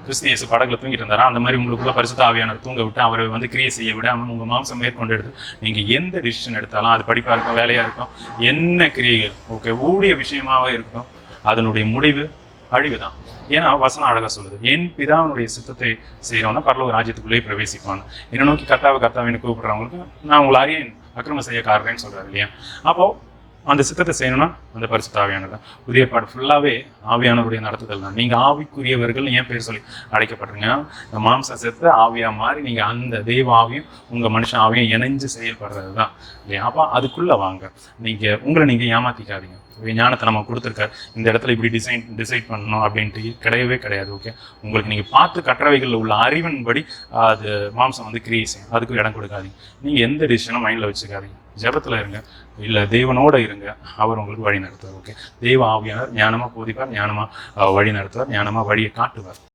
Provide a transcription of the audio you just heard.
கிறிஸ்து இயேசு படகுல தூங்கிட்டு இருந்தாரா, அந்த மாதிரி உங்களுக்குள்ள பரிசுத்த ஆவியானவர் தூங்க விட்டு அவரை வந்து கிரியை செய்ய விடாமல் உங்க மாம்சம் மேற்கொண்டு எடுத்து நீங்க எந்த டிசிஷன் எடுத்தாலும், அது படிப்பா இருக்கும், வேலையா இருக்கும், என்ன கிரியைகள் ஓகே ஊழிய விஷயமாவே இருக்கும், அதனுடைய முடிவு அழிவுதான். ஏன்னா வசனம் அழகா சொல்லுது, என் பிதாவுடைய சித்தத்தை செய்யறவனா பரலோக ராஜ்யத்துக்குள்ளேயே பிரவேசிப்பான். என்னை நோக்கி கர்த்தாவின்னு கூப்பிடுறவங்களுக்கு நான் உங்களை அறியேன் அக்கிரம செய்ய காரணம்னு சொல்றாரு இல்லையா. அப்போ அந்த சித்தத்தை செய்யணும்னா அந்த பரிசுத்த ஆவியானது தான். புதிய ஏற்பாடு ஃபுல்லாவே ஆவியானவருடைய நடத்துதல் தான். நீங்க ஆவிக்குரியவர்கள் ஏன் பேர் சொல்லி அழைக்கப்படுறீங்க, மாம்ச செத்து ஆவியா மாறி நீங்க அந்த தெய்வ ஆவியும் உங்க மனுஷன் ஆவியும் இணைஞ்சு செயல்படுறது தான் இல்லையா. அப்போ அதுக்குள்ள வாங்க, உங்களை நீங்க ஏமாத்திக்காதீங்க. ஞானத்தை நம்ம கொடுத்துருக்காரு, இந்த இடத்துல இப்படி டிசைட் பண்ணணும் அப்படின்ட்டு கிடையவே கிடையாது. ஓகே, உங்களுக்கு நீங்கள் பார்த்து கற்றவைகளில் உள்ள அறிவின்படி அது மாம்சம் வந்து கிரியை செய்யும், அதுக்கு இடம் கொடுக்காதீங்க. நீங்கள் எந்த டிசிஷனும் மைண்டில் வச்சுக்காதீங்க, ஜபத்தில் இருங்க, இல்லை தேவனோட இருங்க, அவர் உங்களுக்கு வழி நடத்துவார். ஓகே, தெய்வ ஆவியானவர் ஞானமாக போதிப்பார், ஞானமாக வழி நடத்துவார், ஞானமாக வழியை காட்டுவார்.